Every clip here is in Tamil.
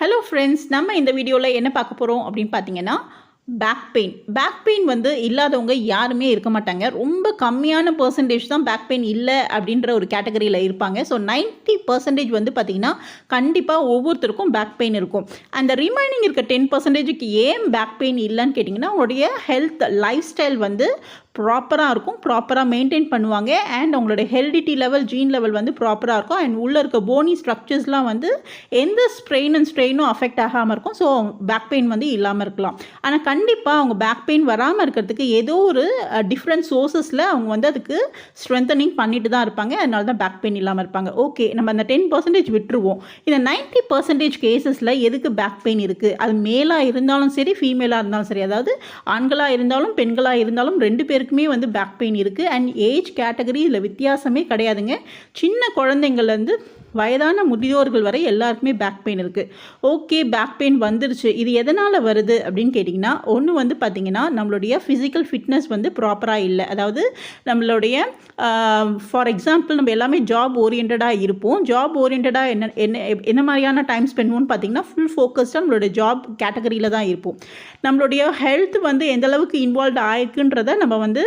ஹலோ ஃப்ரெண்ட்ஸ், நம்ம இந்த வீடியோவில் என்ன பார்க்க போகிறோம் அப்படின்னு பார்த்தீங்கன்னா, பேக் பெயின் வந்து இல்லாதவங்க யாருமே இருக்க மாட்டாங்க. ரொம்ப கம்மியான பெர்சன்டேஜ் தான் பேக் பெயின் இல்லை அப்படின்ற ஒரு கேட்டகரியில் இருப்பாங்க. ஸோ 90% வந்து பார்த்திங்கன்னா கண்டிப்பாக ஒவ்வொருத்தருக்கும் பேக் பெயின் இருக்கும். அந்த ரிமைனிங் இருக்க 10%க்கு ஏன் பேக் பெயின் இல்லைன்னு கேட்டிங்கன்னா, அவங்களுடைய ஹெல்த் லைஃப் ஸ்டைல் வந்து ப்ராப்பராக இருக்கும், ப்ராப்பராக மெயின்டைன் பண்ணுவாங்க. அண்ட் அவங்களோட ஹெரிடிட்டி லெவல், ஜீன் லெவல் வந்து ப்ராப்பராக இருக்கும். அண்ட் உள்ளே இருக்க போனி ஸ்ட்ரக்சர்ஸ்லாம் வந்து எந்த ஸ்ட்ரெயினும் அஃபெக்ட் ஆகாமல் இருக்கும். ஸோ பேக் பெயின் வந்து இல்லாமல் இருக்கலாம். ஆனால் கண்டிப்பாக அவங்க பேக் பெயின் வராமல் இருக்கிறதுக்கு ஏதோ ஒரு டிஃப்ரெண்ட் சோர்ஸஸில் அவங்க வந்து அதுக்கு ஸ்ட்ரென்தனிங் பண்ணிட்டு தான் இருப்பாங்க. அதனால தான் பேக் பெயின் இல்லாமல் இருப்பாங்க. ஓகே, நம்ம அந்த 10% விட்டுருவோம். இந்த 90% கேசஸில் எதுக்கு பேக் பெயின் இருக்குது? அது மேலாக இருந்தாலும் சரி, ஃபீமேலாக இருந்தாலும் சரி, அதாவது ஆண்களாக இருந்தாலும் பெண்களாக இருந்தாலும் 2 பேருக்குமே வந்து பேக் பெயின் இருக்குது. அண்ட் ஏஜ் கேட்டகரி இதில் வித்தியாசமே கிடையாதுங்க. சின்ன குழந்தைங்கள்லேருந்து வயதான முதியோர்கள் வரை எல்லாருக்குமே பேக் பெயின் இருக்குது. ஓகே, பேக் பெயின் வந்துருச்சு, இது எதனால் வருது அப்படின்னு கேட்டிங்கன்னா, ஒன்று வந்து பார்த்திங்கன்னா நம்மளுடைய ஃபிசிக்கல் ஃபிட்னஸ் வந்து ப்ராப்பராக இல்லை. அதாவது நம்மளுடைய ஃபார் எக்ஸாம்பிள் நம்ம எல்லாமே ஜாப் ஓரியன்டாக இருப்போம். ஜாப் ஓரியன்டாக என்ன மாதிரியான டைம் ஸ்பெண்ட் பண்ணுவோம்னு பார்த்திங்கன்னா, ஃபுல் ஃபோக்கஸ்டாக நம்மளுடைய ஜாப் கேட்டகரியில் தான் இருப்போம். நம்மளுடைய ஹெல்த் வந்து எந்த அளவுக்கு இன்வால்வ் ஆகிருக்குன்றதை நம்ம வந்து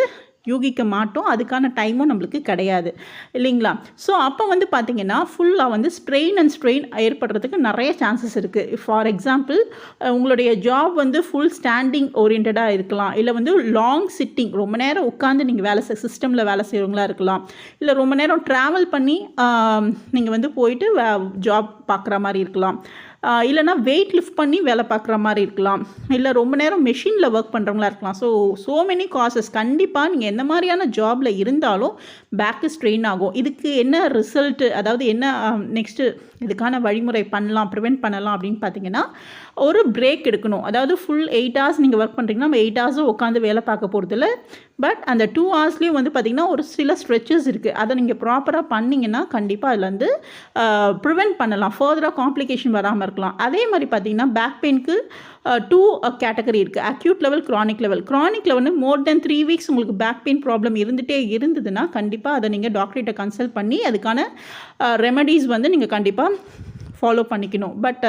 யூகிக்க மாட்டோம். அதுக்கான டைமும் நம்மளுக்கு கிடையாது, இல்லைங்களா? ஸோ அப்போ வந்து பார்த்திங்கன்னா ஃபுல்லாக வந்து ஸ்ட்ரெயின் ஏற்படுறதுக்கு நிறைய சான்சஸ் இருக்குது. ஃபார் எக்ஸாம்பிள், உங்களுடைய ஜாப் வந்து ஃபுல் ஸ்டாண்டிங் ஓரியன்டாக இருக்கலாம், இல்லை வந்து லாங் சிட்டிங், ரொம்ப நேரம் உட்காந்து நீங்கள் சிஸ்டமில் வேலை செய்கிறவங்களா இருக்கலாம், இல்லை ரொம்ப நேரம் ட்ராவல் பண்ணி நீங்கள் வந்து போயிட்டு ஜாப் பார்க்குற மாதிரி இருக்கலாம், இல்லைனா வெயிட் லிஃப்ட் பண்ணி வேலை பார்க்குற மாதிரி இருக்கலாம், இல்லை ரொம்ப நேரம் மெஷினில் ஒர்க் பண்ணுறவங்களா இருக்கலாம். So many causes. கண்டிப்பாக நீங்கள் எந்த மாதிரியான ஜாபில் இருந்தாலும் பேக்கு ஸ்ட்ரெயின் ஆகும். இதுக்கு என்ன ரிசல்ட்டு, அதாவது என்ன நெக்ஸ்ட்டு இதுக்கான வழிமுறை ப்ரிவெண்ட் பண்ணலாம் அப்படின்னு பார்த்தீங்கன்னா, ஒரு பிரேக் எடுக்கணும். அதாவது ஃபுல் 8 hours நீங்கள் ஒர்க் பண்ணுறீங்கன்னா, நம்ம 8 hours உட்காந்து வேலை பார்க்க போகிறதில்ல. பட் அந்த 2 hours வந்து பார்த்திங்கன்னா ஒரு சில ஸ்ட்ரெச்சஸ் இருக்குது. அதை நீங்கள் ப்ராப்பராக பண்ணிங்கன்னா கண்டிப்பாக அதில் வந்து ப்ரிவெண்ட் பண்ணலாம், ஃபர்தராக காம்ப்ளிகேஷன் வராமல் இருக்கலாம். அதே மாதிரி பார்த்திங்கன்னா பேக் பெயினுக்கு 2 கேட்டகரி இருக்குது, acute level, chronic level. Chronic level more then 3 weeks உங்களுக்கு பேக் பெயின் ப்ராப்ளம் இருந்ததுன்னா கண்டிப்பாக அதை நீங்கள் டாக்டர்கிட்ட கன்சல்ட் பண்ணி அதுக்கான ரெமடிஸ் வந்து நீங்கள் கண்டிப்பாக ஃபாலோ பண்ணிக்கணும். But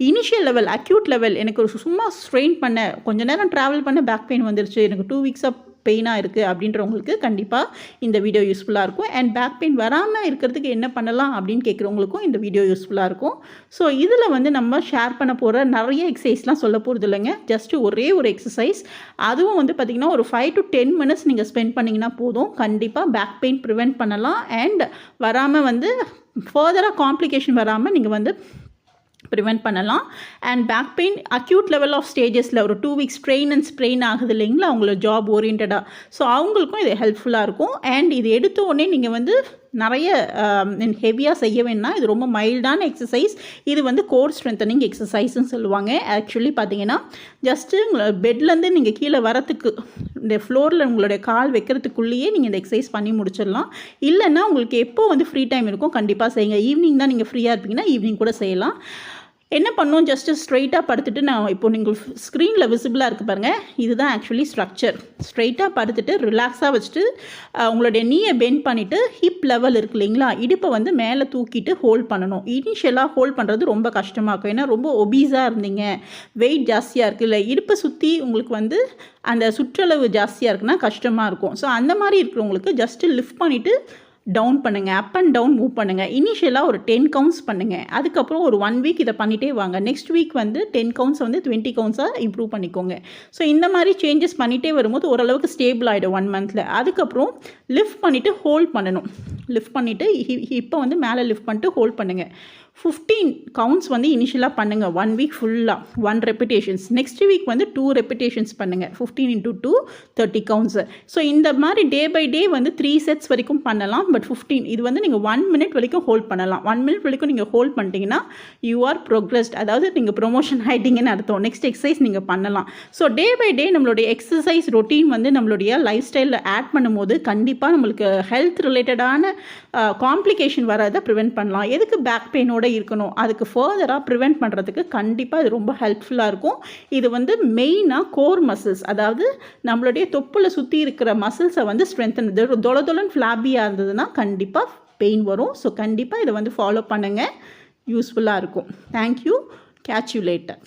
initial level, acute level, எனக்கு சும்மா ஸ்ட்ரெயின் பண்ண, கொஞ்சம் நேரம் ட்ராவல் பண்ண பேக் பெயின் வந்துருச்சு, எனக்கு 2 weeks பெயினாக இருக்குது அப்படின்றவங்களுக்கு கண்டிப்பாக இந்த வீடியோ யூஸ்ஃபுல்லாக இருக்கும். அண்ட் பேக் பெயின் வராமல் இருக்கிறதுக்கு என்ன பண்ணலாம் அப்படின்னு கேட்குறவங்களுக்கும் இந்த வீடியோ யூஸ்ஃபுல்லாக இருக்கும். ஸோ இதில் வந்து நம்ம ஷேர் பண்ண போகிற நிறைய எக்ஸசைஸ்லாம் சொல்ல போகிறது இல்லைங்க. ஜஸ்ட்டு ஒரே ஒரு எக்ஸசைஸ், அதுவும் வந்து பார்த்திங்கன்னா ஒரு 5 to 10 minutes நீங்கள் ஸ்பெண்ட் பண்ணிங்கன்னா போதும். கண்டிப்பாக பேக் பெயின் ப்ரிவெண்ட் பண்ணலாம். அண்ட் வராமல் வந்து ஃபர்தராக காம்ப்ளிகேஷன் வராமல் நீங்கள் வந்து ப்ரிவெண்ட் பண்ணலாம். And back pain acute level of ஸ்டேஜஸில் ஒரு 2 weeks ஸ்ட்ரெயின் ஆகுது இல்லைங்களா, அவங்களோட ஜாப் ஓரியன்டாக. ஸோ அவங்களுக்கும் இது ஹெல்ப்ஃபுல்லாக இருக்கும். அண்ட் இது எடுத்த உடனே நீங்கள் வந்து நிறைய ஹெவியாக செய்ய வேணாம். இது ரொம்ப மைல்டான எக்ஸசைஸ். இது வந்து கோர் ஸ்ட்ரென்தனிங் எக்ஸசைஸ்ன்னு சொல்லுவாங்க. ஆக்சுவலி பார்த்தீங்கன்னா ஜஸ்ட்டு பெட்லேருந்து நீங்கள் கீழே வரத்துக்கு, இந்த ஃப்ளோரில் உங்களுடைய கால் வைக்கிறதுக்குள்ளேயே நீங்கள் இந்த எக்ஸசைஸ் பண்ணி முடிச்சிடலாம். இல்லைன்னா உங்களுக்கு எப்போ வந்து ஃப்ரீ டைம் இருக்கும் கண்டிப்பாக செய்யுங்க. ஈவினிங் தான் நீங்கள் ஃப்ரீயாக இருப்பீங்கன்னா ஈவினிங் கூட செய்யலாம். என்ன பண்ணணும், ஜஸ்ட்டு ஸ்ட்ரைட்டாக படுத்துட்டு, நான் இப்போ நீங்கள் ஸ்க்ரீனில் விசிபிளாக இருக்குது பாருங்கள், இதுதான் ஆக்சுவலி ஸ்ட்ரக்சர். ஸ்ட்ரைட்டாக படுத்துட்டு ரிலாக்ஸாக வச்சுட்டு உங்களுடைய நீயை பெண்ட் பண்ணிவிட்டு ஹிப் லெவல் இருக்குது இல்லைங்களா, இடுப்பை வந்து மேலே தூக்கிட்டு ஹோல்ட் பண்ணணும். இனிஷியலாக ஹோல்ட் பண்ணுறது ரொம்ப கஷ்டமாக இருக்கும். ஏன்னா ரொம்ப ஒபீஸாக இருந்தீங்க, வெயிட் ஜாஸ்தியாக இருக்குது, இல்லை இடுப்பை சுற்றி உங்களுக்கு வந்து அந்த சுற்றளவு ஜாஸ்தியாக இருக்குன்னா கஷ்டமாக இருக்கும். ஸோ அந்த மாதிரி இருக்கிறவங்களுக்கு ஜஸ்ட்டு லிஃப்ட் பண்ணிவிட்டு டவுன் பண்ணுங்கள், அப் அண்ட் டவுன் மூவ் பண்ணுங்கள். இனிஷியலாக ஒரு 10 counts பண்ணுங்கள். அதுக்கப்புறம் ஒரு 1 week இதை பண்ணிகிட்டே வாங்க. நெக்ஸ்ட் வீக் வந்து 10 counts வந்து 20 counts-ஆக இம்ப்ரூவ் பண்ணிக்கோங்க. ஸோ இந்த மாதிரி சேஞ்சஸ் பண்ணிகிட்டே வரும்போது ஓரளவுக்கு ஸ்டேபிள் ஆகிடும் 1 month. அதுக்கப்புறம் லிஃப்ட் பண்ணிவிட்டு ஹோல்ட் பண்ணணும். லிஃப்ட் பண்ணிவிட்டு இப்போ வந்து மேலே லிஃப்ட் பண்ணிட்டு ஹோல்ட் பண்ணுங்கள். 15 counts வந்து இனிஷியலாக பண்ணுங்கள். 1 week ஃபுல்லாக 1 repetitions. நெக்ஸ்ட் வீக் வந்து 2 repetitions பண்ணுங்கள். 15 into 2 30 counts. ஸோ இந்த மாதிரி டே பை டே வந்து 3 sets வரைக்கும் பண்ணலாம். பட் 15 இது வந்து நீங்கள் 1 minute வரைக்கும் ஹோல்ட் பண்ணலாம். 1 minute வரைக்கும் நீங்கள் ஹோல்ட் பண்ணிட்டீங்கன்னா யூ ஆர் ப்ரோக்ரஸ்ட், அதாவது நீங்கள் ப்ரொமோஷன் ஆகிட்டீங்கன்னு அர்த்தம். நெக்ஸ்ட் எக்ஸசைஸ் நீங்கள் பண்ணலாம். ஸோ டே பை டே நம்மளுடைய எக்ஸசைஸ் ரொட்டீன் வந்து நம்மளுடைய லைஃப் ஸ்டைலில் ஆட் பண்ணும்போது கண்டிப்பாக நம்மளுக்கு ஹெல்த் ரிலேட்டடான காம்ப்ளிகேஷன் வராத ப்ரிவெண்ட் பண்ணலாம். எதுக்கு பேக் பெயினோட இருக்கணும், அதுக்கு ஃபர்தராக ப்ரிவெண்ட் பண்ணுறதுக்கு கண்டிப்பாக இது ரொம்ப ஹெல்ப்ஃபுல்லாக இருக்கும். இது வந்து மெயினாக கோர் மசில்ஸ், அதாவது நம்மளுடைய தொப்புளை சுற்றி இருக்கிற மசில்ஸை வந்து ஸ்ட்ரென்தன். தொலதொலன் ஃப்ளாபியாக இருந்ததுன்னா கண்டிப்பாக பெயின் வரும். ஸோ கண்டிப்பாக இதை வந்து ஃபாலோ பண்ணுங்கள், யூஸ்ஃபுல்லாக இருக்கும். தேங்க்யூ. Catch you later.